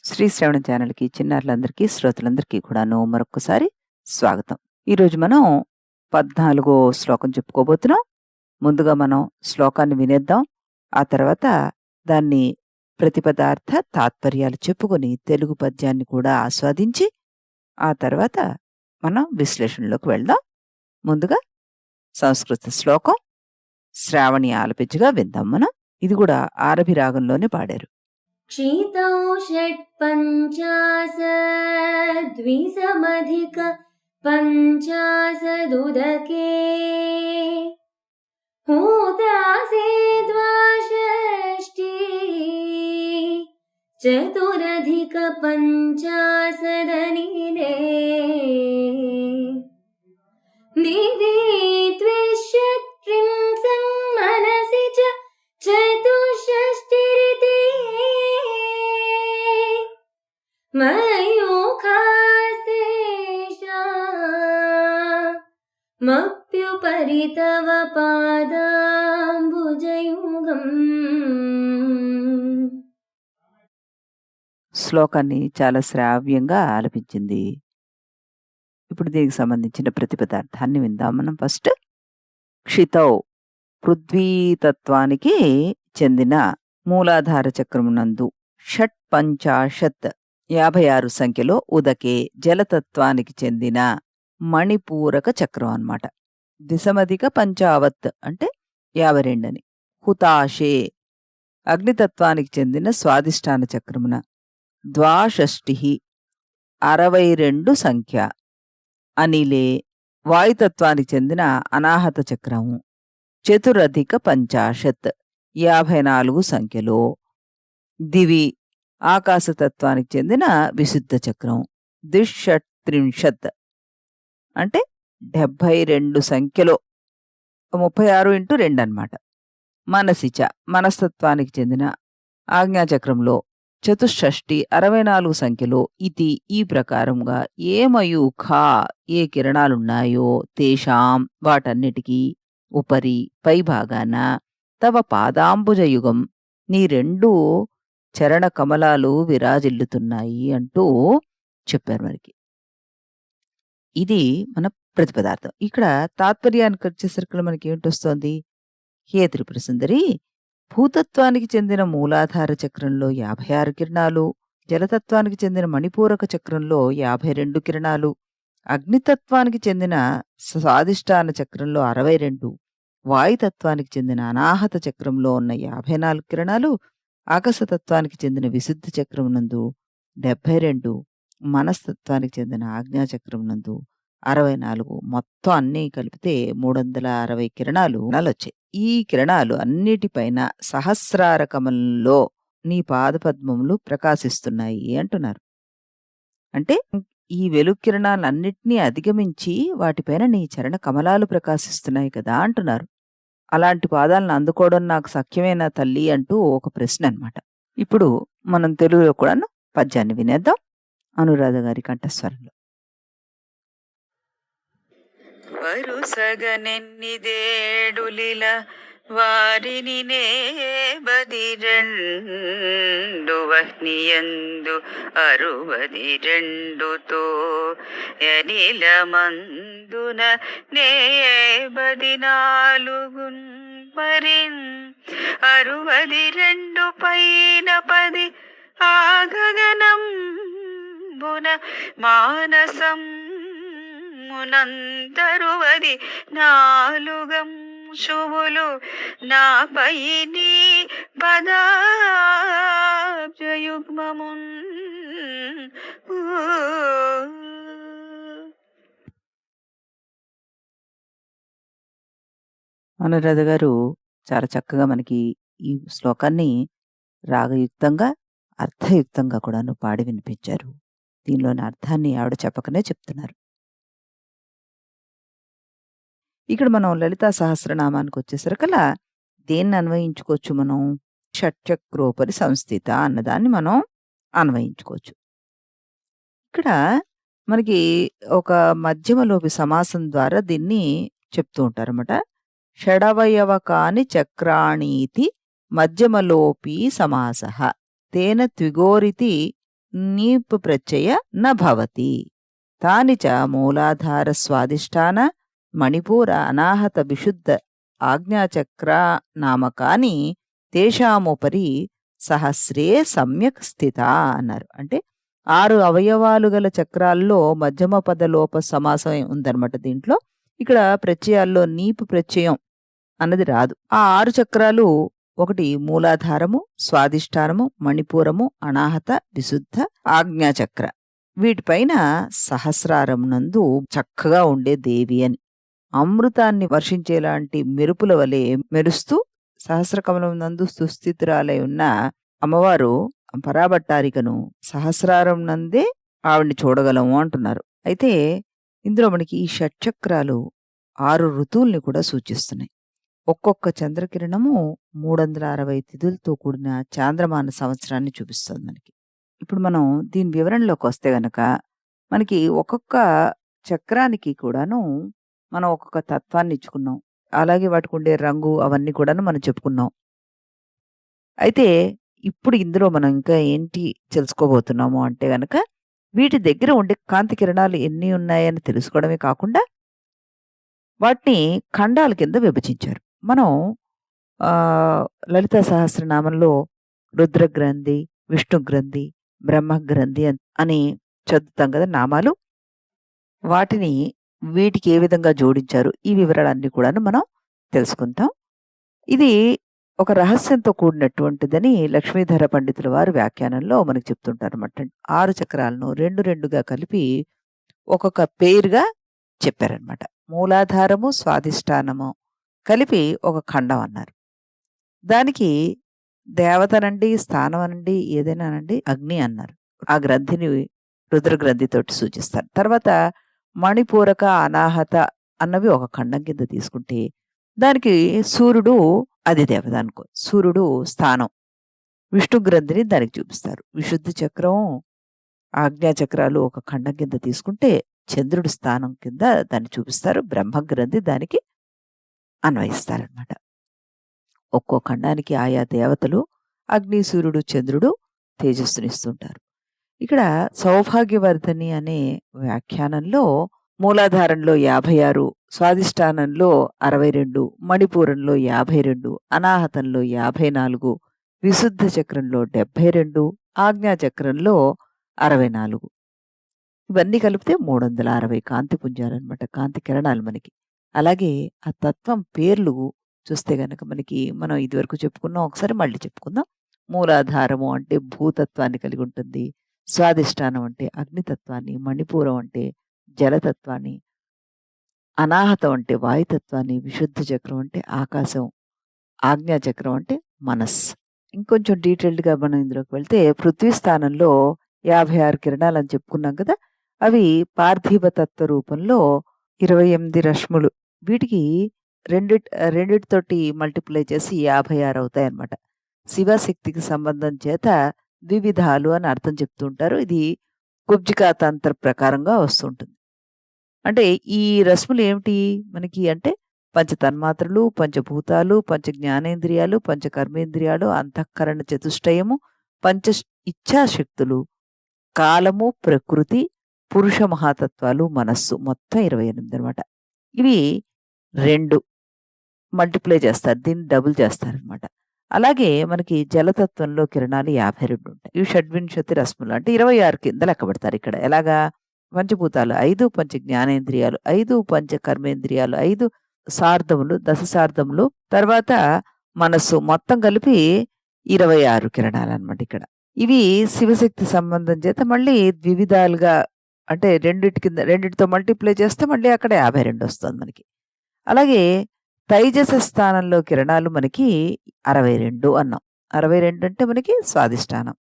శ్రీ శ్రవణ ఛానల్‌కి చిన్నారులందరికీ, శ్రోతలందరికీ కూడాను మరొక్కసారి స్వాగతం. ఈరోజు మనం 14 శ్లోకం చెప్పుకోబోతున్నాం. ముందుగా మనం శ్లోకాన్ని వినేద్దాం. ఆ తర్వాత దాన్ని ప్రతిపదార్థ తాత్పర్యాలు చెప్పుకొని తెలుగు పద్యాన్ని కూడా ఆస్వాదించి, ఆ తర్వాత మనం విశ్లేషణలోకి వెళ్దాం. ముందుగా సంస్కృత శ్లోకం శ్రావణి ఆలపించగా విందాం మనం. ఇది కూడా ఆరభి రాగంలోనే పాడారు. क्षितौ षट्पञ्चाशद्विसमधिक पञ्चाशदुदके होतासे द्वाषष्टिः चतुरधिक पञ्चाशदनिले दिवि त्रिंशत्त्रिंशन् मनसि च चतुष्षष्टिरिति मयूखास्तेषामप्युपरि तव पादाम्बुजयुगम्. శ్లోకాన్ని చాలా శ్రావ్యంగా ఆలపించింది. ఇప్పుడు దీనికి సంబంధించిన ప్రతిపదార్థాన్ని విందాం మనం ఫస్ట్. క్షితౌ పృథ్వీతత్వానికి చెందిన మూలాధార చక్రమునందు షట్పంచాశత్ 56 సంఖ్యలో ఉదకే జలతత్వానికి చెందిన మణిపూరక చక్రం అన్నమాట. దిశమధిక పంచావత్ అంటే 52 అని. హుతాశే అగ్నితత్వానికి చెందిన స్వాదిష్టాన చక్రమున ద్వాషష్టి 62 సంఖ్య. అనిలే వాయుతత్వానికి చెందిన అనాహత చక్రము చతురధిక పంచాశత్ 54 సంఖ్యలో. దివి ఆకాశతత్వానికి చెందిన విశుద్ధ చక్రం దిషట్త్రింశత్ అంటే 72 సంఖ్యలో 36 ఇంటూ 2 అన్నమాట. మనసిచ మనస్తత్వానికి చెందిన ఆజ్ఞాచక్రంలో చతుషష్ఠి 64 సంఖ్యలో. ఇది ఈ ప్రకారంగా ఏ మయూఖా ఏ కిరణాలున్నాయో తేషాం వాటన్నిటికీ ఉపరి పై భాగాన తవ పాదాంబుజయుగం నీ 2 చరణ కమలాలు విరాజిల్లుతున్నాయి అంటూ చెప్పారు మనకి. ఇది మన ప్రతిపదార్థం. ఇక్కడ తాత్పర్యానికి వచ్చేసరికి మనకి ఏంటొస్తోంది? హే త్రిపుర సుందరి, భూతత్వానికి చెందిన మూలాధార చక్రంలో 56 కిరణాలు, జలతత్వానికి చెందిన మణిపూరక చక్రంలో 52 కిరణాలు, అగ్నితత్వానికి చెందిన స్వాదిష్టాన చక్రంలో 62, వాయుతత్వానికి చెందిన అనాహత చక్రంలో ఉన్న 54 కిరణాలు, ఆకాశతత్వానికి చెందిన విశుద్ధ చక్రం నందు 72, మనస్తత్వానికి చెందిన ఆజ్ఞాచక్రం నందు 64, మొత్తం అన్నీ కలిపితే 360 కిరణాలు వచ్చాయి. ఈ కిరణాలు అన్నిటిపైన సహస్రార కమలంలో నీ పాదపద్మములు ప్రకాశిస్తున్నాయి అంటున్నారు. అంటే ఈ వెలుగు కిరణాలన్నిటినీ అధిగమించి వాటిపైన నీ చరణ కమలాలు ప్రకాశిస్తున్నాయి కదా అంటున్నారు. అలాంటి పాదాలను అందుకోవడం నాకు సఖ్యమేనా తల్లి అంటూ ఒక ప్రశ్న అన్నమాట. ఇప్పుడు మనం తెలుగులో కూడాను పద్యాన్ని వినేద్దాం అనురాధ గారి కంఠస్వరంలో. వరుసగనెన్నిదేడులిల వారిని నే బదిరెండు వహ్నియందు 62తో ఎనిల మందున నే 14 మరిన్ 62 పైన 10 ఆగగనంబున మానసం మునంతరువది 4 శువులు నాపై నీ పదాబ్జయుగ్మమున్. అనురాధ గారు చాలా చక్కగా మనకి ఈ శ్లోకాన్ని రాగయుక్తంగా అర్థయుక్తంగా కూడాను పాడి వినిపించారు. దీనిలోని అర్థాన్ని ఆవిడ చెప్పకనే చెప్తున్నారు. ఇక్కడ మనం లలితా సహస్రనామానికి వచ్చేసరికల్లా దేన్ని అన్వయించుకోవచ్చు మనం? షట్చక్రోపరి సంస్థిత అన్నదాన్ని మనం అన్వయించుకోవచ్చు. ఇక్కడ మనకి ఒక మధ్యమలోపి సమాసం ద్వారా దీన్ని చెప్తూ ఉంటారన్నమాట. షడవయవకాని చక్రాణీతి మధ్యమలోపి సమాసః తేన త్విగోరితి నీప్ ప్రత్యయ న భవతి. తాని చ మూలాధార స్వాదిష్టాన మణిపూర అనాహత విశుద్ధ ఆజ్ఞాచక్రా నామకాని తేషాముపరి సహస్రే సమ్యక్ స్థిత అన్నారు. అంటే 6 అవయవాలు గల చక్రాల్లో మధ్యమ పద లోప సమాసం ఉందన్నమాట దీంట్లో. ఇక్కడ ప్రత్యయాల్లో నీపు ప్రత్యయం అన్నది రాదు. ఆ 6 చక్రాలు ఒకటి మూలాధారము, స్వాదిష్టానము, మణిపూరము, అనాహత, విశుద్ధ, ఆజ్ఞాచక్ర. వీటిపైన సహస్రారం నందు చక్కగా ఉండే దేవి అని. అమృతాన్ని వర్షించేలాంటి మెరుపుల వలె మెరుస్తూ సహస్రకమలం నందు సుస్థితురాలై ఉన్న అమ్మవారు పరాభట్టారికను సహస్రారం నందే ఆవిడ్ని చూడగలము అంటున్నారు. అయితే ఇందులో మనకి ఈ షట్చక్రాలు 6 ఋతువుల్ని కూడా సూచిస్తున్నాయి. ఒక్కొక్క చంద్రకిరణము 360 తిథులతో కూడిన చాంద్రమాన సంవత్సరాన్ని చూపిస్తుంది మనకి. ఇప్పుడు మనం దీని వివరణలోకి వస్తే గనక మనకి ఒక్కొక్క చక్రానికి కూడాను మనం ఒక్కొక్క తత్వాన్ని ఇచ్చుకున్నాం. అలాగే వాటికి ఉండే రంగు అవన్నీ కూడాను మనం చెప్పుకున్నాం. అయితే ఇప్పుడు ఇందులో మనం ఇంకా ఏంటి తెలుసుకోబోతున్నాము అంటే గనక వీటి దగ్గర ఉండే కాంతి కిరణాలు ఎన్ని ఉన్నాయని తెలుసుకోవడమే కాకుండా వాటిని ఖండాల కింద విభజించారు. మనం లలితా సహస్రనామంలో రుద్రగ్రంథి, విష్ణుగ్రంథి, బ్రహ్మగ్రంథి అని చదువుతాం కదా నామాలు. వాటిని వీటికి ఏ విధంగా జోడించారు ఈ వివరాలన్నీ కూడాను మనం తెలుసుకుందాం. ఇది ఒక రహస్యంతో కూడినటువంటిదని లక్ష్మీధర పండితుల వారు వ్యాఖ్యానంలో మనకు చెప్తుంటారు అన్నమాట. 6 చక్రాలను 2 కలిపి ఒక్కొక్క పేరుగా చెప్పారనమాట. మూలాధారము, స్వాదిష్టానము కలిపి ఒక ఖండం అన్నారు. దానికి దేవతనండి, స్థానం అనండి, ఏదైనానండి అగ్ని అన్నారు. ఆ గ్రంథిని రుద్రగ్రంథితోటి సూచిస్తారు. తర్వాత మణిపూరక, అనాహత అన్నవి ఒక ఖండం కింద తీసుకుంటే దానికి సూర్యుడు అధిదేవత అనుకో. సూర్యుడు స్థానం. విష్ణుగ్రంథిని దానికి చూపిస్తారు. విశుద్ధ చక్రం, ఆజ్ఞాచక్రాలు ఒక ఖండం కింద తీసుకుంటే చంద్రుడి స్థానం కింద దాన్ని చూపిస్తారు. బ్రహ్మగ్రంథి దానికి అన్వయిస్తారనమాట. ఒక్కో ఖండానికి ఆయా దేవతలు అగ్ని, సూర్యుడు, చంద్రుడు తేజస్సునిస్తుంటారు. ఇక్కడ సౌభాగ్యవర్ధని అనే వ్యాఖ్యానంలో మూలాధారంలో 56, స్వాదిష్టానంలో 62, మణిపూరంలో 52, అనాహతంలో 54, విశుద్ధ చక్రంలో 72, ఆజ్ఞాచక్రంలో 64. ఇవన్నీ కలిపితే 360 కాంతి పుంజాలన్నమాట. కాంతి కిరణాలు మనకి. అలాగే ఆ తత్వం పేర్లు చూస్తే గనక మనకి మనం ఇదివరకు చెప్పుకున్నాం. ఒకసారి మళ్ళీ చెప్పుకుందాం. మూలాధారము అంటే భూతత్వాన్ని కలిగి ఉంటుంది. స్వాదిష్టానం అంటే అగ్నితత్వాన్ని, మణిపూరం అంటే జలతత్వాన్ని, అనాహతం అంటే వాయుతత్వాన్ని, విశుద్ధ చక్రం అంటే ఆకాశం, ఆజ్ఞాచక్రం అంటే మనస్సు. ఇంకొంచెం డీటెయిల్డ్‌గా మనం ఇందులోకి వెళ్తే పృథ్వీ స్థానంలో 56 కిరణాలని చెప్పుకున్నాం కదా! అవి పార్థివ తత్వ రూపంలో 28 రశ్ములు. వీటికి రెండిటితోటి మల్టిప్లై చేసి 56 అవుతాయన్నమాట. శివశక్తికి సంబంధం చేత ద్వివిధాలు అని అర్థం చెప్తూ ఉంటారు. ఇది కుబ్జికా తంత్ర ప్రకారంగా వస్తుంటుంది. అంటే ఈ రశ్ములు ఏమిటి మనకి అంటే పంచతన్మాత్రలు, పంచభూతాలు, పంచ జ్ఞానేంద్రియాలు, పంచ కర్మేంద్రియాలు, అంతఃకరణ చతుష్టయము, పంచ ఇచ్ఛాశక్తులు, కాలము, ప్రకృతి, పురుష మహాతత్వాలు, మనస్సు మొత్తం 28 అనమాట. ఇవి 2 మల్టిప్లై చేస్తారు. దీన్ని డబుల్ చేస్తారనమాట. అలాగే మనకి జలతత్వంలో కిరణాలు 52 ఉంటాయి. ఇవి షడ్వింశతి రశ్ములు అంటే 26 కింద లెక్కబెడతారు ఇక్కడ. ఎలాగా? పంచభూతాలు 5, పంచ జ్ఞానేంద్రియాలు 5, పంచ కర్మేంద్రియాలు 5, సార్ధములు, దశ సార్ధములు, తర్వాత మనస్సు మొత్తం కలిపి 26 కిరణాలన్నమాట ఇక్కడ. ఇవి శివశక్తి సంబంధం చేత మళ్ళీ ద్వివిధాలుగా అంటే రెండిటితో మల్టిప్లై చేస్తే మళ్ళీ అక్కడ 52 వస్తుంది మనకి. అలాగే తైజస స్థానంలో కిరణాలు మనకి 62 అన్నాం. 62 అంటే మనకి స్వాదిష్టానం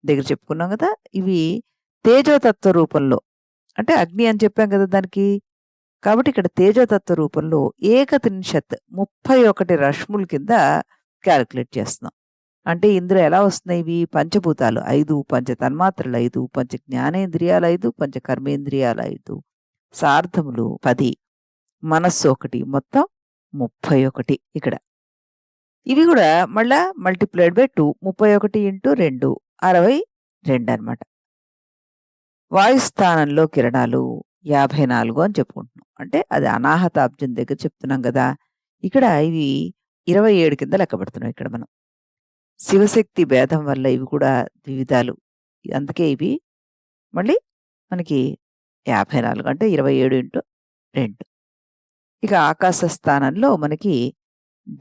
దగ్గర చెప్పుకున్నాం కదా! ఇవి తేజోతత్వ రూపంలో అంటే అగ్ని అని చెప్పాం కదా దానికి. కాబట్టి ఇక్కడ తేజోతత్వ రూపంలో 31 రశ్ముల కింద క్యాలిక్యులేట్ చేస్తున్నాం. అంటే ఇందులో ఎలా వస్తున్నాయి ఇవి? పంచభూతాలు 5, పంచ తన్మాత్రలు 5, పంచ జ్ఞానేంద్రియాలు 5, పంచ కర్మేంద్రియాలు 5, సార్ధములు 10, మనస్సు 1, మొత్తం 31 ఇక్కడ. ఇవి కూడా మళ్ళా మల్టిప్లైడ్ బై 2 31 × 2 62 అనమాట. వాయుస్థానంలో కిరణాలు 54 అని చెప్పుకుంటున్నాం. అంటే అది అనాహతాబ్జం దగ్గర చెప్తున్నాం గదా! ఇక్కడ ఇవి 27 కింద లెక్కపెడుతున్నాం ఇక్కడ మనం. శివశక్తి భేదం వల్ల ఇవి కూడా ద్వివిధాలు. అందుకే ఇవి మళ్ళీ మనకి 54 అంటే 27/2. ఇక ఆకాశ స్థానంలో మనకి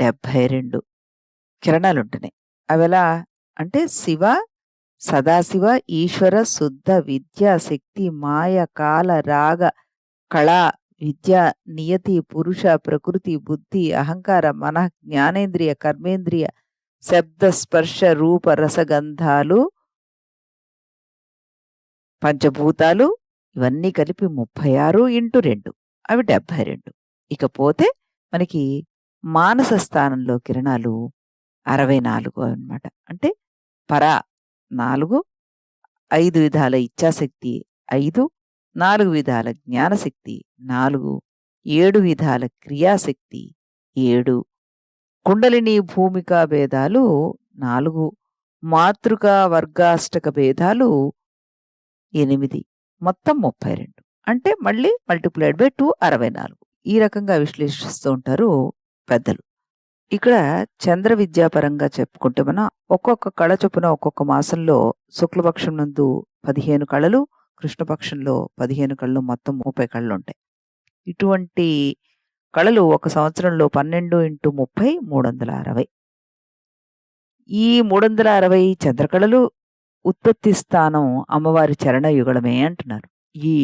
72 కిరణాలుంటున్నాయి. అవెలా అంటే శివ, సదాశివ, ఈశ్వర, శుద్ధ, విద్య, శక్తి, మాయ, కాల, రాగ, కళ, విద్య, నియతి, పురుష, ప్రకృతి, బుద్ధి, అహంకార, మనః, జ్ఞానేంద్రియ, కర్మేంద్రియ, శబ్ద, స్పర్శ, రూప, రసగంధాలు, పంచభూతాలు ఇవన్నీ కలిపి 36/2 అవి 72. ఇకపోతే మనకి మానస స్థానంలో కిరణాలు 64 అన్నమాట. అంటే పర 4, 5 విధాల ఇచ్ఛాశక్తి 5, 4 విధాల జ్ఞానశక్తి 4, 7 విధాల క్రియాశక్తి 7, కుండలిని భూమికా భేదాలు 4, మాతృకా వర్గాష్టక భేదాలు 8, మొత్తం 32. అంటే మళ్ళీ మల్టిప్లైడ్ బై 2 64. ఈ రకంగా విశ్లేషిస్తూ ఉంటారు పెద్దలు. ఇక్కడ చంద్ర విద్యాపరంగా చెప్పుకుంటే మనం ఒక్కొక్క కళ చొప్పున ఒక్కొక్క మాసంలో శుక్లపక్షం నందు 15 కళలు, కృష్ణపక్షంలో 15 కళలు, మొత్తం 30 కళలుంటాయి. ఇటువంటి కళలు ఒక సంవత్సరంలో 12x30 360. ఈ 360 చంద్రకళలు ఉత్పత్తి స్థానం అమ్మవారి చరణ యుగళమే అంటున్నారు. ఈ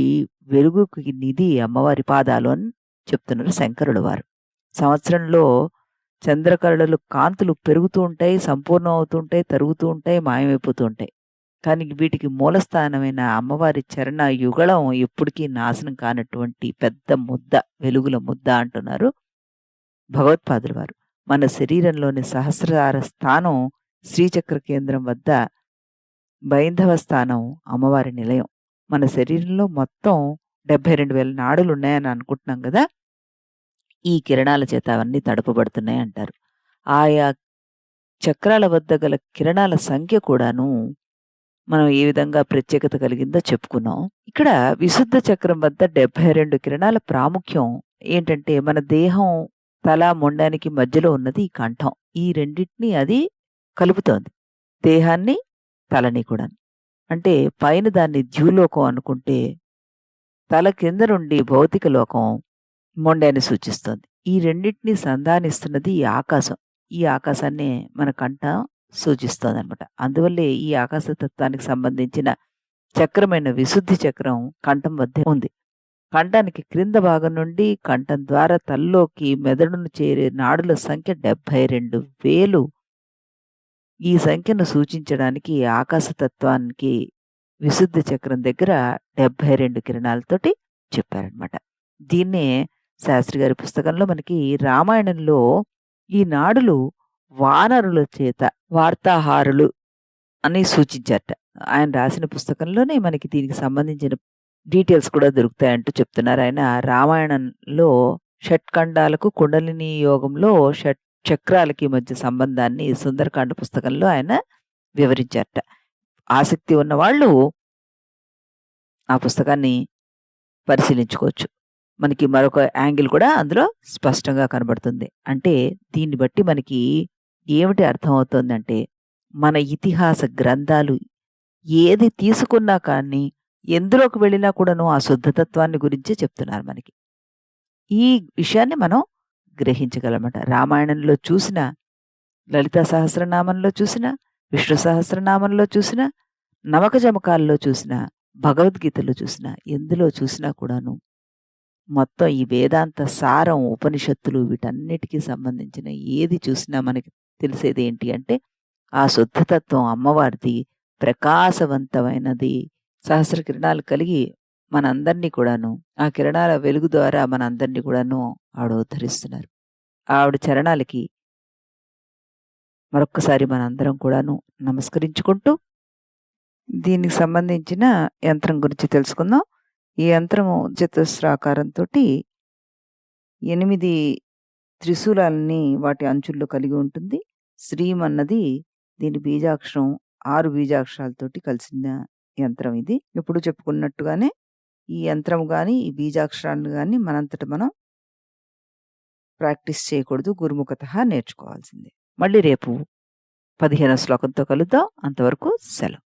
వెలుగుకి నిధి అమ్మవారి పాదాలు అని చెప్తున్నారు శంకరుల వారు. సంవత్సరంలో చంద్రకళలు కాంతులు పెరుగుతూ ఉంటాయి, సంపూర్ణం అవుతూ ఉంటాయి, తరుగుతూ ఉంటాయి, మాయమైపోతూ ఉంటాయి. కానీ వీటికి మూలస్థానమైన అమ్మవారి చరణ యుగళం ఎప్పటికీ నాశనం కానటువంటి పెద్ద ముద్ద, వెలుగుల ముద్ద అంటున్నారు భగవత్పాదుల వారు. మన శరీరంలోని సహస్రార స్థానం శ్రీచక్ర కేంద్రం వద్ద బైంధవ స్థానం అమ్మవారి నిలయం. మన శరీరంలో మొత్తం 72,000 నాడులు ఉన్నాయని అనుకుంటున్నాం కదా! ఈ కిరణాల చేత అవన్నీ తడపబడుతున్నాయి అంటారు. ఆయా చక్రాల వద్ద గల కిరణాల సంఖ్య కూడాను మనం ఏ విధంగా ప్రత్యేకత కలిగిందో చెప్పుకున్నాం. ఇక్కడ విశుద్ధ చక్రం వద్ద 72 కిరణాల ప్రాముఖ్యం ఏంటంటే మన దేహం తల, మొండానికి మధ్యలో ఉన్నది ఈ కంఠం. ఈ రెండిటిని అది కలుపుతోంది. దేహాన్ని, తలని కూడాను. అంటే పైన దాన్ని ద్యులోకం అనుకుంటే తల కింద నుండి భౌతిక లోకం మొండాన్ని సూచిస్తోంది. ఈ రెండిటిని సంధానిస్తున్నది ఈ ఆకాశం. ఈ ఆకాశాన్నే మన కంఠం సూచిస్తోందనమాట. అందువల్లే ఈ ఆకాశతత్వానికి సంబంధించిన చక్రమైన విశుద్ధి చక్రం కంఠం వద్దే ఉంది. కంఠానికి క్రింద భాగం నుండి కంఠం ద్వారా తలలోకి మెదడును చేరే నాడుల సంఖ్య 72,000. ఈ సంఖ్యను సూచించడానికి ఆకాశతత్వానికి విశుద్ధ చక్రం దగ్గర 72 కిరణాలతోటి చెప్పారనమాట. దీన్నే శాస్త్రి గారి పుస్తకంలో మనకి రామాయణంలో ఈ నాడులు వానరుల చేత వార్తాహారులు అని సూచించారట. ఆయన రాసిన పుస్తకంలోనే మనకి దీనికి సంబంధించిన డీటెయిల్స్ కూడా దొరుకుతాయంటూ చెప్తున్నారు. ఆయన రామాయణంలో షట్ఖండాలకు కుండలిని యోగంలో చక్రాలకి మధ్య సంబంధాన్ని సుందరకాండ పుస్తకంలో ఆయన వివరించారట. ఆసక్తి ఉన్నవాళ్ళు ఆ పుస్తకాన్ని పరిశీలించుకోవచ్చు. మనకి మరొక యాంగిల్ కూడా అందులో స్పష్టంగా కనబడుతుంది. అంటే దీన్ని బట్టి మనకి ఏమిటి అర్థమవుతోందంటే మన ఇతిహాస గ్రంథాలు ఏది తీసుకున్నా కానీ ఎందులోకి వెళ్ళినా కూడాను ఆ శుద్ధతత్వాన్ని గురించే చెప్తున్నారు మనకి. ఈ విషయాన్ని మనం గ్రహించగలమట. రామాయణంలో చూసిన, లలితా సహస్రనామంలో చూసిన, విష్ణు సహస్రనామంలో చూసిన, నమక జమకాల్లో చూసిన, భగవద్గీతలో చూసిన, ఎందులో చూసినా కూడాను మొత్తం ఈ వేదాంత సారం, ఉపనిషత్తులు వీటన్నిటికీ సంబంధించిన ఏది చూసినా మనకి తెలిసేది ఏంటి అంటే ఆ శుద్ధతత్వం అమ్మవారిది ప్రకాశవంతమైనది. సహస్ర కిరణాలు కలిగి మనందరినీ కూడాను ఆ కిరణాల వెలుగు ద్వారా మనందరినీ కూడాను ఆవిడ ఉద్ధరిస్తున్నారు. ఆవిడ చరణాలకి మరొక్కసారి మనందరం కూడాను నమస్కరించుకుంటూ దీనికి సంబంధించిన యంత్రం గురించి తెలుసుకుందాం. ఈ యంత్రము చతుస్రాకారంతో 8 త్రిశూలాలని వాటి అంచుల్లో కలిగి ఉంటుంది. శ్రీం అన్నది దీని బీజాక్షరం 6 బీజాక్షరాలతోటి కలిసిన యంత్రం ఇది. ఇప్పుడు చెప్పుకున్నట్టుగానే ఈ యంత్రం గాని, ఈ బీజాక్షరాలను గాని మనంతట మనం ప్రాక్టీస్ చేయకూడదు. గురుముఖతః నేర్చుకోవాల్సిందే. మళ్ళీ రేపు 15వ శ్లోకంతో కలుద్దాం. అంతవరకు సెలవు.